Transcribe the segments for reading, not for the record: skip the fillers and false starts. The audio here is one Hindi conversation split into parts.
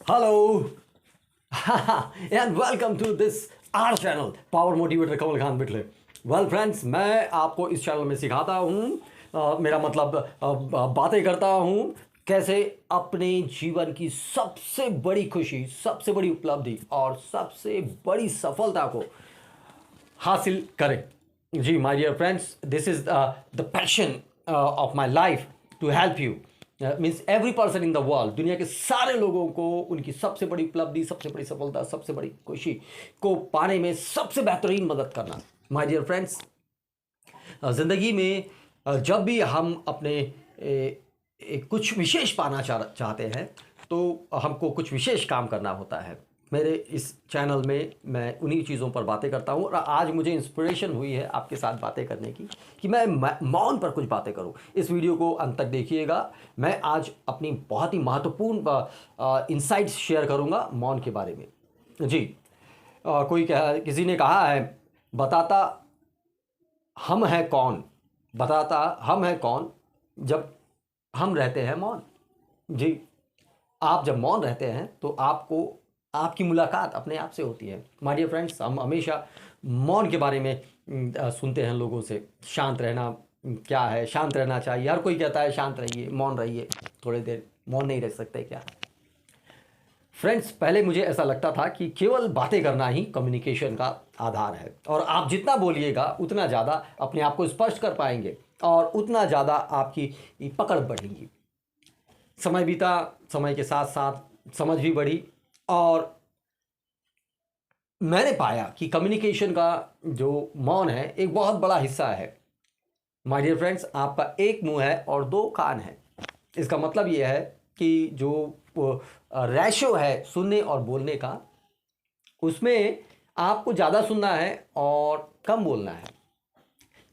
Hello and welcome to this our channel power motivator Kamal Khan बिटले। वेल फ्रेंड्स, मैं आपको इस चैनल में सिखाता हूँ मेरा मतलब बातें करता हूँ कैसे अपने जीवन की सबसे बड़ी खुशी, सबसे बड़ी उपलब्धि और सबसे बड़ी सफलता को हासिल करें। जी my dear friends, this is the passion of my life to help you means every person in the world. दुनिया के सारे लोगों को उनकी सबसे बड़ी उपलब्धि, सबसे बड़ी सफलता, सबसे बड़ी खुशी को पाने में सबसे बेहतरीन मदद करना। माय डियर फ्रेंड्स, ज़िंदगी में जब भी हम अपने कुछ विशेष पाना चाहते हैं तो हमको कुछ विशेष काम करना होता है। मेरे इस चैनल में मैं उन्हीं चीज़ों पर बातें करता हूँ और आज मुझे इंस्पिरेशन हुई है आपके साथ बातें करने की कि मैं मौन पर कुछ बातें करूँ। इस वीडियो को अंत तक देखिएगा। मैं आज अपनी बहुत ही महत्वपूर्ण इंसाइट्स शेयर करूँगा मौन के बारे में। जी किसी ने कहा है, बताता हम हैं कौन जब हम रहते हैं मौन। जी, आप जब मौन रहते हैं तो आपकी मुलाकात अपने आप से होती है। माय डियर फ्रेंड्स, हम हमेशा मौन के बारे में सुनते हैं लोगों से। शांत रहना क्या है, शांत रहना चाहिए। हर कोई कहता है शांत रहिए, मौन रहिए, थोड़ी देर मौन नहीं रह सकते क्या? फ्रेंड्स, पहले मुझे ऐसा लगता था कि केवल बातें करना ही कम्युनिकेशन का आधार है और आप जितना बोलिएगा उतना ज़्यादा अपने आप को स्पष्ट कर पाएंगे और उतना ज़्यादा आपकी पकड़ बढ़ेगी। समय बीता, समय के साथ साथ समझ भी बढ़ी और मैंने पाया कि कम्युनिकेशन का जो मौन है एक बहुत बड़ा हिस्सा है। माय डियर फ्रेंड्स, आपका एक मुंह है और दो कान है। इसका मतलब यह है कि जो रेशो है सुनने और बोलने का, उसमें आपको ज़्यादा सुनना है और कम बोलना है।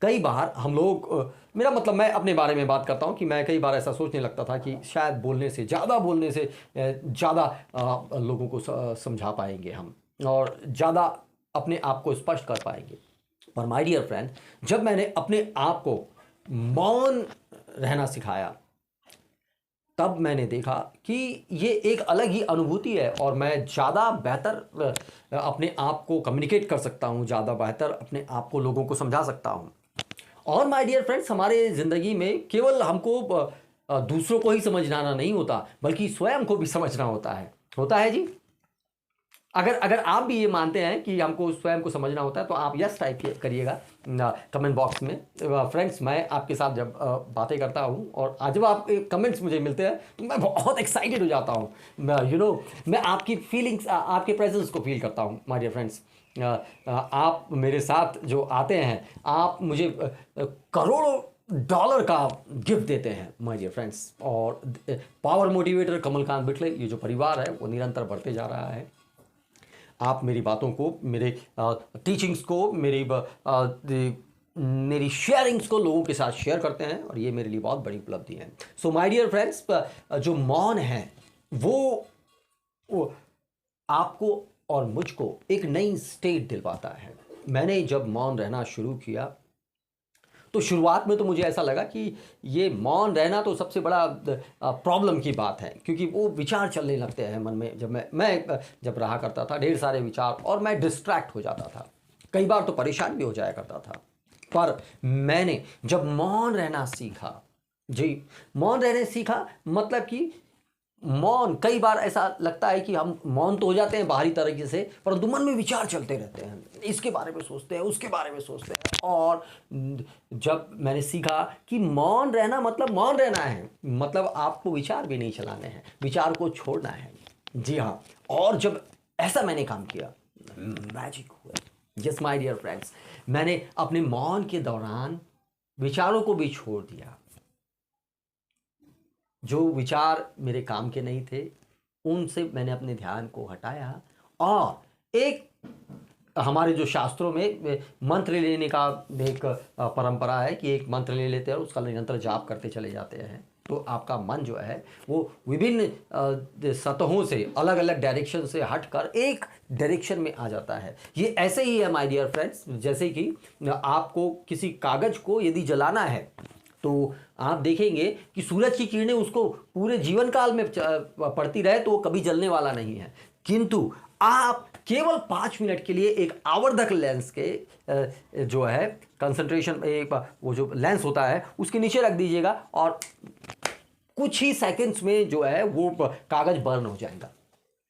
कई बार हम लोग मेरा मतलब मैं अपने बारे में बात करता हूँ कि मैं कई बार ऐसा सोचने लगता था कि शायद बोलने से ज़्यादा लोगों को समझा पाएंगे हम और ज़्यादा अपने आप को स्पष्ट कर पाएंगे। पर माय डियर फ्रेंड, जब मैंने अपने आप को मौन रहना सिखाया तब मैंने देखा कि ये एक अलग ही अनुभूति है और मैं ज़्यादा बेहतर अपने आप को कम्युनिकेट कर सकता हूँ, ज़्यादा बेहतर अपने आप को लोगों को समझा सकता हूँ। और माय डियर फ्रेंड्स, हमारे ज़िंदगी में केवल हमको दूसरों को ही समझना नहीं होता बल्कि स्वयं को भी समझना होता है जी। अगर आप भी ये मानते हैं कि हमको स्वयं को समझना होता है तो आप यस टाइप करिएगा कमेंट बॉक्स में। फ्रेंड्स, मैं आपके साथ जब बातें करता हूँ और आज जब आप कमेंट्स मुझे मिलते हैं तो मैं बहुत एक्साइटेड हो जाता हूँ। मैं आपकी फीलिंग्स, आपके प्रेजेंस को फील करता हूँ। माय डियर फ्रेंड्स, आप मेरे साथ जो आते हैं, आप मुझे करोड़ों डॉलर का गिफ्ट देते हैं माय डियर फ्रेंड्स। और पावर मोटिवेटर कमल खान बिटले, ये जो परिवार है वो निरंतर बढ़ते जा रहा है। आप मेरी बातों को, मेरे टीचिंग्स को, मेरी शेयरिंग्स को लोगों के साथ शेयर करते हैं और ये मेरे लिए बहुत बड़ी उपलब्धि है। सो माय डियर फ्रेंड्स, जो मौन है वो आपको और मुझको एक नई स्टेट दिलवाता है। मैंने जब मौन रहना शुरू किया तो शुरुआत में तो मुझे ऐसा लगा कि ये मौन रहना तो सबसे बड़ा प्रॉब्लम की बात है, क्योंकि वो विचार चलने लगते हैं मन में। जब मैं जब रहा करता था, ढेर सारे विचार, और मैं डिस्ट्रैक्ट हो जाता था, कई बार तो परेशान भी हो जाया करता था। पर मैंने जब मौन रहना सीखा, जी मौन रहने सीखा, मतलब कि मौन, कई बार ऐसा लगता है कि हम मौन तो हो जाते हैं बाहरी तरीके से, परंतु मन में विचार चलते रहते हैं, इसके बारे में सोचते हैं, उसके बारे में सोचते हैं। और जब मैंने सीखा कि मौन रहना मतलब मौन रहना है, मतलब आपको विचार भी नहीं चलाने हैं, विचार को छोड़ना है। जी हाँ, और जब ऐसा मैंने काम किया, मैजिक हुआ। यस माय डियर फ्रेंड्स, मैंने अपने मौन के दौरान विचारों को भी छोड़ दिया। जो विचार मेरे काम के नहीं थे उनसे मैंने अपने ध्यान को हटाया और एक, हमारे जो शास्त्रों में मंत्र लेने का एक परंपरा है कि एक मंत्र ले लेते हैं और उसका निरंतर जाप करते चले जाते हैं तो आपका मन जो है वो विभिन्न सतहों से, अलग अलग डायरेक्शन से हटकर एक डायरेक्शन में आ जाता है। ये ऐसे ही है माय डियर फ्रेंड्स, जैसे कि आपको किसी कागज़ को यदि जलाना है तो आप देखेंगे कि सूरज की किरणें उसको पूरे जीवन काल में पड़ती रहे तो वो कभी जलने वाला नहीं है। किंतु आप केवल 5 मिनट के लिए एक आवर्धक लेंस के जो है कंसंट्रेशन, एक वो जो लेंस होता है उसके नीचे रख दीजिएगा और कुछ ही सेकंड्स में जो है वो कागज बर्न हो जाएगा।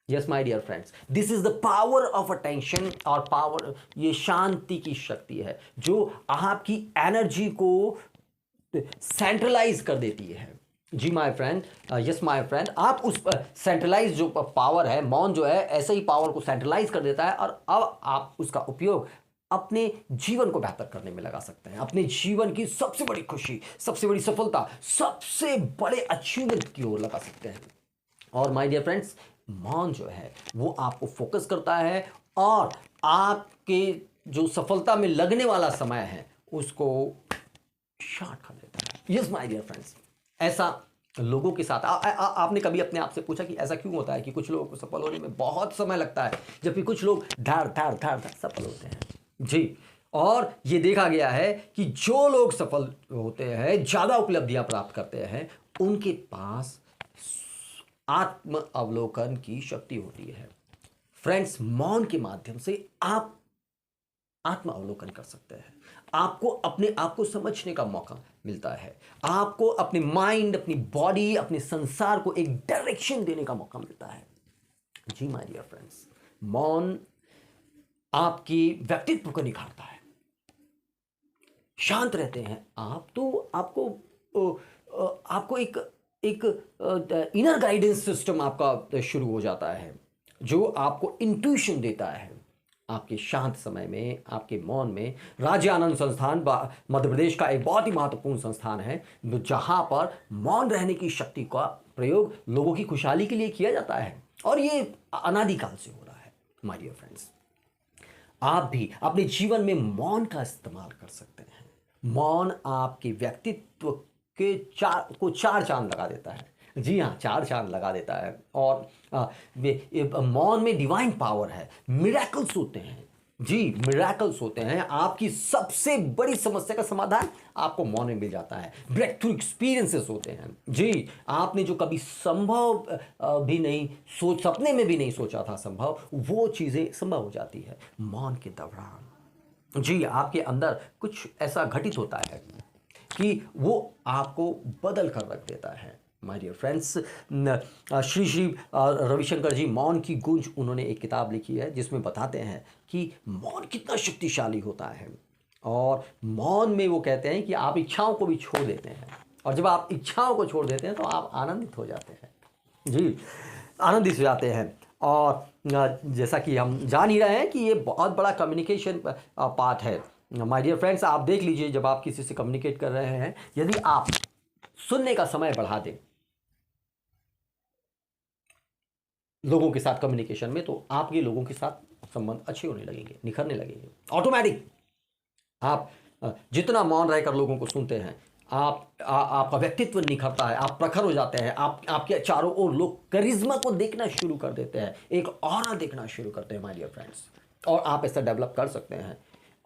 Yes my dear friends, this is the power of attention. और पावर, ये शांति की शक्ति है जो आपकी एनर्जी को सेंट्रलाइज कर देती है। जी my friend, yes my friend, आप उस सेंट्रलाइज जो पावर है, मौन जो है ऐसे ही पावर को सेंट्रलाइज कर देता है और अब आप उसका उपयोग अपने जीवन को बेहतर करने में लगा सकते हैं, अपने जीवन की सबसे बड़ी खुशी, सबसे बड़ी सफलता, सबसे बड़े अचीवमेंट की ओर लगा सकते हैं। और माय डियर फ्रेंड्स, मौन जो है वो आपको फोकस करता है और आपके जो सफलता में लगने वाला समय है उसको शॉर्ट कर देता है। यस माय डियर फ्रेंड्स, ऐसा लोगों के साथ आपने कभी अपने आप से पूछा कि ऐसा क्यों होता है कि कुछ लोगों को सफल होने में बहुत समय लगता है जबकि कुछ लोग धाड़ धाड़ धाड़ धाड़ सफल होते हैं। जी, और ये देखा गया है कि जो लोग सफल होते हैं, ज्यादा उपलब्धियां प्राप्त करते हैं, उनके पास आत्म अवलोकन की शक्ति होती है। फ्रेंड्स, मौन के माध्यम से आप आत्म अवलोकन कर सकते हैं, आपको अपने आप को समझने का मौका मिलता है, आपको अपने माइंड, अपनी बॉडी, अपने संसार को एक डायरेक्शन देने का मौका मिलता है। जी माय डियर फ्रेंड्स, मौन आपकी व्यक्तित्व को निखारता है। शांत रहते हैं आप तो आपको एक इनर गाइडेंस सिस्टम आपका शुरू हो जाता है जो आपको इंट्यूशन देता है। आपके शांत समय में, आपके मौन में, राज्य आनंद संस्थान मध्य प्रदेश का एक बहुत ही महत्वपूर्ण संस्थान है जहां पर मौन रहने की शक्ति का प्रयोग लोगों की खुशहाली के लिए किया जाता है और ये अनादिकाल से हो रहा है। माय डियर फ्रेंड्स, आप भी अपने जीवन में मौन का इस्तेमाल कर सकते हैं। मौन आपके व्यक्तित्व के चार चांद लगा देता है। जी हाँ, 4 चांद लगा देता है। और मौन में डिवाइन पावर है, मिरेकल्स होते हैं। जी, मिरेकल्स होते हैं। आपकी सबसे बड़ी समस्या का समाधान आपको मौन में मिल जाता है। ब्रेक थ्रू एक्सपीरियंसेस होते हैं। जी, आपने जो कभी संभव भी नहीं सपने में भी नहीं सोचा था संभव, वो चीज़ें संभव हो जाती है मौन के दौरान। जी, आपके अंदर कुछ ऐसा घटित होता है कि वो आपको बदल कर रख देता है। My dear friends, Shri Shri Ravishankar ji, मौन की गूंज, उन्होंने एक किताब लिखी है जिसमें बताते हैं कि मौन कितना शक्तिशाली होता है। और मौन में वो कहते हैं कि आप इच्छाओं को भी छोड़ देते हैं और जब आप इच्छाओं को छोड़ देते हैं तो आप आनंदित हो जाते हैं। जी, आनंदित हो जाते हैं। और जैसा कि हम जान ही रहे हैं कि ये बहुत बड़ा कम्युनिकेशन पार्ट है। माय डियर फ्रेंड्स, आप देख लीजिए, जब आप किसी से कम्युनिकेट कर रहे हैं, यदि आप सुनने का समय बढ़ा दें लोगों के साथ कम्युनिकेशन में, तो आपके लोगों के साथ संबंध अच्छे होने लगेंगे, निखरने लगेंगे ऑटोमेटिक। आप जितना मौन रहकर लोगों को सुनते हैं, आपका व्यक्तित्व निखरता है, आप प्रखर हो जाते हैं, आपके चारों ओर लोग करिश्मा को देखना शुरू कर देते हैं, एक ऑरा देखना शुरू करते हैं माय डियर फ्रेंड्स। और आप ऐसा डेवलप कर सकते हैं।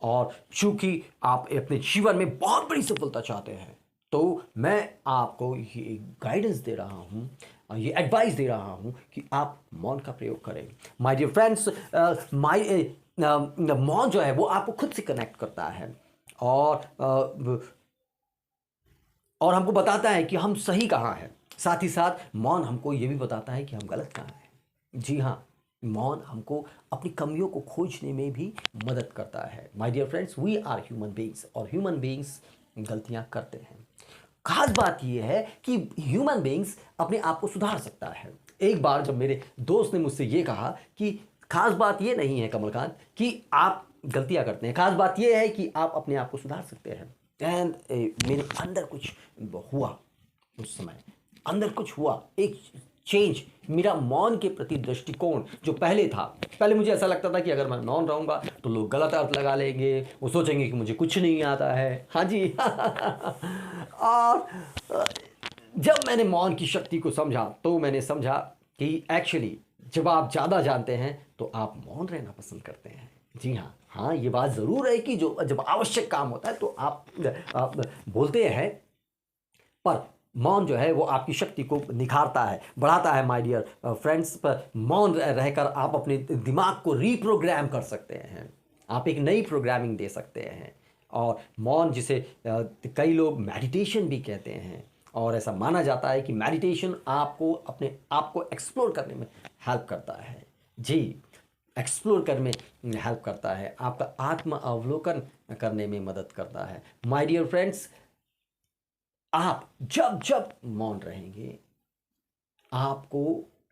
और चूंकि आप अपने जीवन में बहुत बड़ी सफलता चाहते हैं, तो मैं आपको ये गाइडेंस दे रहा हूँ, ये एडवाइस दे रहा हूँ कि आप मौन का प्रयोग करें। माय डियर फ्रेंड्स, मौन जो है वो आपको खुद से कनेक्ट करता है और हमको बताता है कि हम सही कहाँ हैं। साथ ही साथ मौन हमको ये भी बताता है कि हम गलत कहाँ हैं। जी हाँ, मौन हमको अपनी कमियों को खोजने में भी मदद करता है। My dear friends, we are human beings और ह्यूमन बीइंग्स गलतियां करते हैं। खास बात यह है कि ह्यूमन बीइंग्स अपने आप को सुधार सकता है। एक बार जब मेरे दोस्त ने मुझसे ये कहा कि खास बात ये नहीं है कमलकांत कि आप गलतियां करते हैं, खास बात ये है कि आप अपने आप को सुधार सकते हैं। एंड मेरे अंदर कुछ हुआ, उस समय अंदर कुछ हुआ, एक चेंज। मेरा मौन के प्रति दृष्टिकोण जो पहले था, पहले मुझे ऐसा लगता था कि अगर मैं मौन रहूंगा तो लोग गलत अर्थ लगा लेंगे, वो सोचेंगे कि मुझे कुछ नहीं आता है। हाँ जी और जब मैंने मौन की शक्ति को समझा तो मैंने समझा कि एक्चुअली जब आप ज़्यादा जानते हैं तो आप मौन रहना पसंद करते हैं। जी हाँ, हाँ ये बात ज़रूर है कि जो जब आवश्यक काम होता है तो आप बोलते हैं, पर मौन जो है वो आपकी शक्ति को निखारता है, बढ़ाता है माय डियर फ्रेंड्स। पर मौन रहकर आप अपने दिमाग को रीप्रोग्राम कर सकते हैं, आप एक नई प्रोग्रामिंग दे सकते हैं। और मौन जिसे कई लोग मेडिटेशन भी कहते हैं, और ऐसा माना जाता है कि मेडिटेशन आपको अपने आप को एक्सप्लोर करने में हेल्प करता है। जी, एक्सप्लोर करने में हेल्प करता है, आपका आत्म अवलोकन करने में मदद करता है। माय डियर फ्रेंड्स, आप जब जब मौन रहेंगे आपको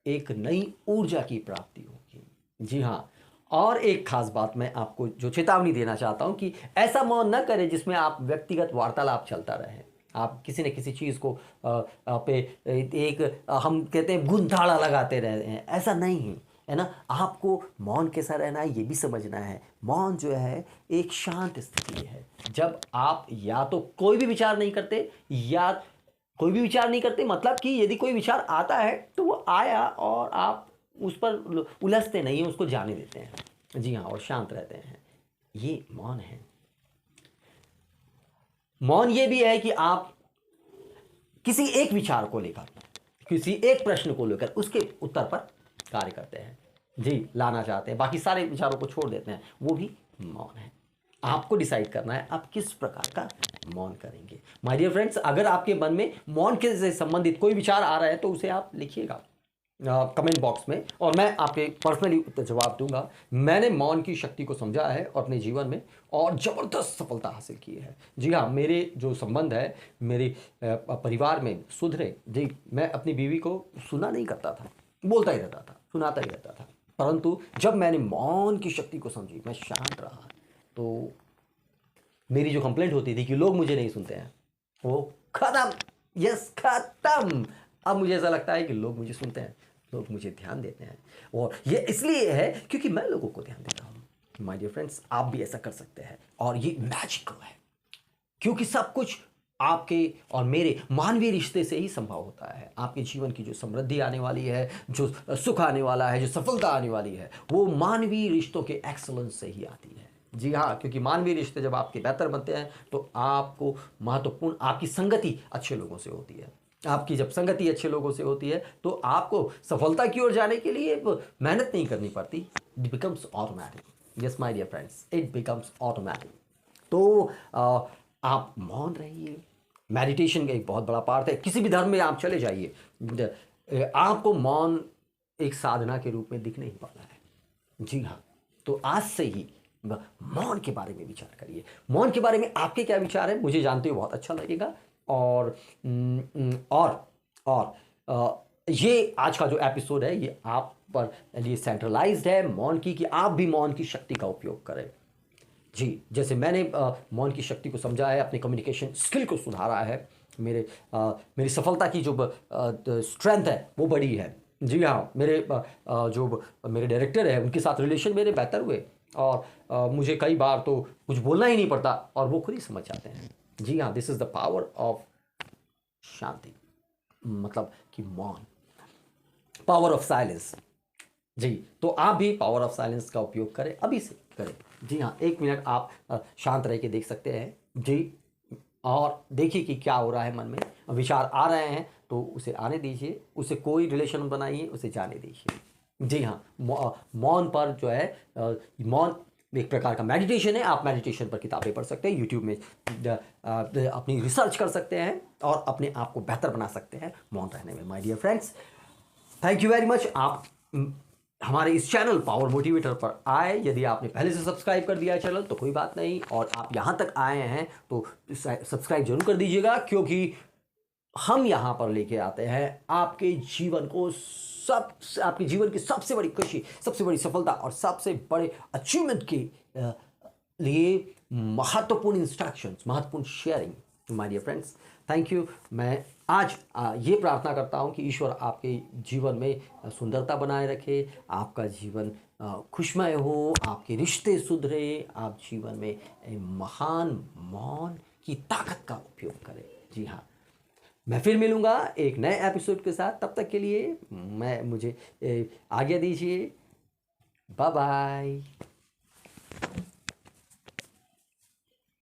एक नई ऊर्जा की प्राप्ति होगी। जी हाँ, और एक खास बात मैं आपको जो चेतावनी देना चाहता हूँ कि ऐसा मौन न करें जिसमें आप व्यक्तिगत वार्तालाप चलता रहे, आप किसी न किसी चीज़ को पे एक हम कहते हैं गुंथाड़ा लगाते रहे हैं, ऐसा नहीं है ना। आपको मौन कैसा रहना है ये भी समझना है। मौन जो है एक शांत स्थिति है, जब आप या तो कोई भी विचार नहीं करते, या कोई भी विचार नहीं करते मतलब कि यदि कोई विचार आता है तो वो आया और आप उस पर उलझते नहीं हैं, उसको जाने देते हैं। जी हाँ, और शांत रहते हैं, ये मौन है। मौन ये भी है कि आप किसी एक विचार को लेकर, किसी एक प्रश्न को लेकर उसके उत्तर पर कार्य करते हैं, जी लाना चाहते हैं, बाकी सारे विचारों को छोड़ देते हैं, वो भी मौन है। आपको डिसाइड करना है आप किस प्रकार का मौन करेंगे। माय डियर फ्रेंड्स, अगर आपके मन में मौन के से संबंधित कोई विचार आ रहा है तो उसे आप लिखिएगा कमेंट बॉक्स में, और मैं आपके पर्सनली उत्तर जवाब दूंगा। मैंने मौन की शक्ति को समझा है अपने जीवन में और ज़बरदस्त सफलता हासिल की है। जी हाँ, मेरे जो संबंध है मेरे परिवार में सुधरे। जी, मैं अपनी बीवी को सुना नहीं करता था, बोलता ही रहता था, सुनाता ही रहता था, परंतु जब मैंने मौन की शक्ति को समझी, मैं शांत रहा, तो मेरी जो कंप्लेंट होती थी कि लोग मुझे नहीं सुनते हैं, वो खत्म। यस, खत्म। अब मुझे ऐसा लगता है कि लोग मुझे सुनते हैं, लोग मुझे ध्यान देते हैं, और ये इसलिए है क्योंकि मैं लोगों को ध्यान देता हूँ। माय डियर फ्रेंड्स, आप भी ऐसा कर सकते हैं, और ये मैजिकल है, क्योंकि सब कुछ आपके और मेरे मानवीय रिश्ते से ही संभव होता है। आपके जीवन की जो समृद्धि आने वाली है, जो सुख आने वाला है, जो सफलता आने वाली है, वो मानवीय रिश्तों के एक्सलेंस से ही आती है। जी हाँ, क्योंकि मानवीय रिश्ते जब आपके बेहतर बनते हैं तो आपको महत्वपूर्ण, आपकी संगति अच्छे लोगों से होती है। आपकी जब संगति अच्छे लोगों से होती है तो आपको सफलता की ओर जाने के लिए मेहनत नहीं करनी पड़ती, it becomes automatic. Yes my dear friends, it becomes automatic. तो आप मौन रहिए। मेडिटेशन का एक बहुत बड़ा पार्ट है, किसी भी धर्म में आप चले जाइए, आपको मौन एक साधना के रूप में दिखने ही वाला है। जी हाँ, तो आज से ही मौन के बारे में विचार करिए। मौन के बारे में आपके क्या विचार है मुझे जानते हुए बहुत अच्छा लगेगा। और ये आज का जो एपिसोड है ये आप पर ये सेंट्रलाइज्ड है मौन की, कि आप भी मौन की शक्ति का उपयोग करें। जी, जैसे मैंने मौन की शक्ति को समझा है, अपने कम्युनिकेशन स्किल को सुधारा है, मेरी सफलता की जो स्ट्रेंथ है वो बड़ी है। जी हाँ, जो मेरे डायरेक्टर है उनके साथ रिलेशन मेरे बेहतर हुए, और मुझे कई बार तो कुछ बोलना ही नहीं पड़ता और वो खुद ही समझ जाते हैं। जी हाँ, this is the power of shanti, मतलब कि मौन, पावर ऑफ साइलेंस। जी, तो आप भी पावर ऑफ साइलेंस का उपयोग करें, अभी से करें। जी हाँ, 1 मिनट आप शांत रह के देख सकते हैं। जी, और देखिए कि क्या हो रहा है मन में, विचार आ रहे हैं तो उसे आने दीजिए, उसे कोई रिलेशन बनाइए, उसे जाने दीजिए। जी हाँ, मौन पर जो है मौन एक प्रकार का मेडिटेशन है। आप मेडिटेशन पर किताबें पढ़ सकते हैं, यूट्यूब में अपनी रिसर्च कर सकते हैं और अपने आप को बेहतर बना सकते हैं मौन रहने में। My dear friends, thank you very much. आप हमारे इस चैनल पावर मोटिवेटर पर आए। यदि आपने पहले से सब्सक्राइब कर दिया है चैनल तो कोई बात नहीं, और आप यहाँ तक आए हैं तो सब्सक्राइब जरूर कर दीजिएगा, क्योंकि हम यहाँ पर लेके आते हैं आपके जीवन को आपके जीवन की सबसे बड़ी खुशी, सबसे बड़ी सफलता और सबसे बड़े अचीवमेंट के लिए महत्वपूर्ण इंस्ट्रक्शंस, महत्वपूर्ण sharing. My dear friends, thank you. मैं आज ये प्रार्थना करता हूँ कि ईश्वर आपके जीवन में सुंदरता बनाए रखे, आपका जीवन खुशमय हो, आपके रिश्ते सुधरे, आप जीवन में महान मौन की ताकत का उपयोग करें। जी हाँ, मैं फिर मिलूँगा एक नए एपिसोड के साथ। तब तक के लिए मुझे आज्ञा दीजिए। Bye bye.